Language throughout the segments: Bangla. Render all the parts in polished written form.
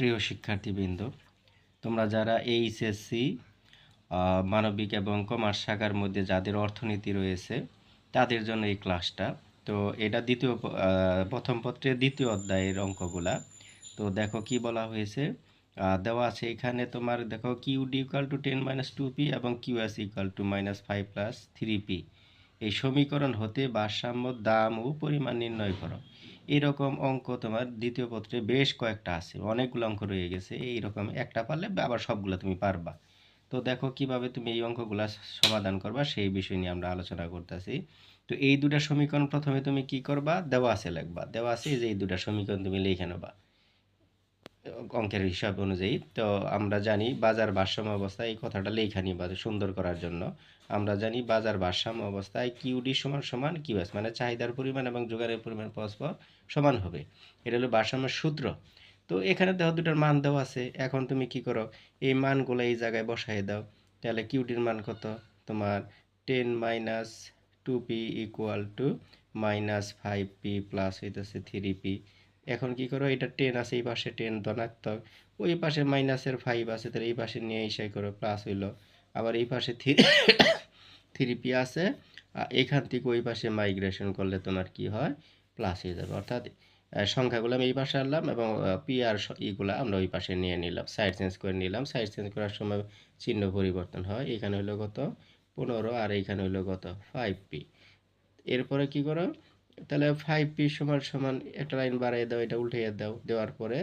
প্রিয় শিক্ষার্থীবৃন্দ, তোমরা যারা এইচএসসি মানবিক এবং কমার্স শাখার মধ্যে যাদের অর্থনীতি রয়েছে তাদের জন্য এই ক্লাসটা। তো এটা প্রথম পত্রের দ্বিতীয় অধ্যায়ের অঙ্কগুলা। তো দেখো কি বলা হয়েছে, দেওয়া আছে এখানে তোমার দেখো কিউডি ইকুয়াল টু 10-2p এবং কিউএস ইকুয়াল টু -5 + 3p। এই সমীকরণ হতে ভারসাম্য দাম ও পরিমাণ নির্ণয় করো। এইরকম অঙ্ক তোমার দ্বিতীয় পত্রে বেশ কয়েকটা আছে, অনেকগুলো অঙ্ক রয়ে গেছে। এইরকম একটা পারলে আবার সবগুলো তুমি পারবা। তো দেখো কিভাবে তুমি এই অঙ্কগুলো সমাধান করবা সেই বিষয় নিয়ে আমরা আলোচনা করতেছি। তো এই দুটা সমীকরণ প্রথমে তুমি কি করবা, দেওয়া আছে লিখবা। দেওয়া আছে যে এই দুটা সমীকরণ তুমি লিখে নেবা অঙ্কের হিসাব অনুযায়ী। তো আমরা জানি বাজার ভারসাম্য অবস্থায়, এই কথাটা লেখা নিবা সুন্দর করার জন্য। আমরা জানি বাজার ভারসাম্য অবস্থায় কিউডি সমান সমান কিউএস, মানে চাহিদার পরিমাণ এবং যোগানের পরিমাণ পরস্পর সমান হবে। এটা হলো ভারসাম্যের সূত্র। তো এখানে দেখো দুটার মান দেওয়া আছে। এখন তুমি কি করো, এই মানগুলো এই জায়গায় বসাই দাও। তাহলে কিউডির মান কত তোমার 10-2p equal to -5p plus হইতেছে 3p। এখন কি করো, এটা 10 আছে, এই পাশে 10 ধনাত্মক, ওই পাশে মাইনাসের 5 আছে, তাহলে এই পাশে নিয়ে এসে করো প্লাস হইলো। আবার এই পাশে 3p আছে, এখান থেকে ওই পাশে মাইগ্রেশন করলে তোমার কি হয়, প্লাস হয়ে যাবে। অর্থাৎ সংখ্যাগুলো আমি এই পাশে আনলাম এবং পি আর ইগুলো আমরা ওই পাশে নিয়ে নিলাম, সাইড চেঞ্জ করে নিলাম। সাইড চেঞ্জ করার সময় চিহ্ন পরিবর্তন হয়। এখানে হলো কত 15 আর এইখানে হলো কত 5p। এরপরে কি করো, তাহলে 5p সমান সমান একটা লাইন বাড়িয়ে দাও, এটা উল্টিয়ে দাও। দেওয়ার পরে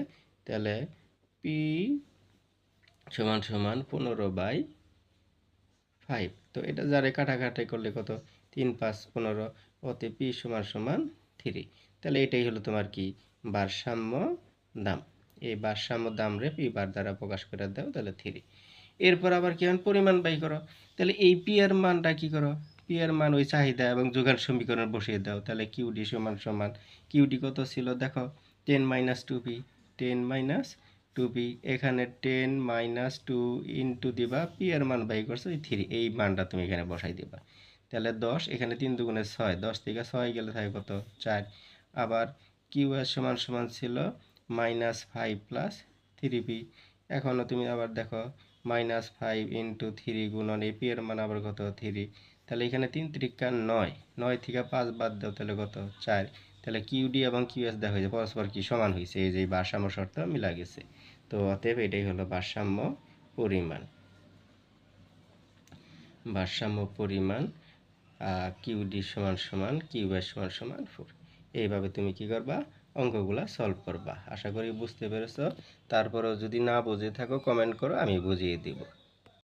তাহলে p সমান সমান 15/5। তো এটা যারে কাটাকাটি করলে কত 3-5-15, ওতে p সমান সমান 3। তাহলে এটাই হলো তোমার কি ভারসাম্য দাম। এই ভারসাম্য দাম রে p বার দ্বারা প্রকাশ করে দাও, তাহলে 3। এরপর আবার কি হয়, পরিমাণ বাই করো। তাহলে এই পি এর মানটা কি করো, পি এর মান ওই চাহিদা এবং যোগান সমীকরণ বসিয়ে দাও। তাহলে কিউডি সমান সমান, কিউডি কত ছিল দেখো 10-2p, 10-2p। এখানে 10-2 ইন্টু দিবা, পি এর মান বাই করছো এই 3, এই মানটা তুমি এখানে বসাই দিবা। তাহলে 10, এখানে 3 দুগুণে 6, 10 থেকে 6 গেলে থাকে কত 4। আবার কিউ এর সমান সমান ছিল -5 প্লাস 3p। এখনও তুমি আবার দেখো -5 ইন্টু 3 গুণন এই পি এর মান আবার কত 3। তাহলে এখানে 3 × 9, 9 থেকে 5 বাদ দাও, তাহলে কত 4। তাহলে কিউডি এবং কিউএস দেখা হয়েছে পরস্পর কি সমান হয়েছে, এই যে ভারসাম্য শর্ত মিলা গেছে। তো অতএব এটাই হলো ভারসাম্য পরিমাণ। ভারসাম্য পরিমাণ কিউডি সমান সমান কিউএস সমান সমান 4। এইভাবে তুমি কি করবা, অঙ্কগুলা সলভ করবা। আশা করি বুঝতে পেরেছো। তারপরেও যদি না বুঝে থাকো কমেন্ট করো, আমি বুঝিয়ে দিব।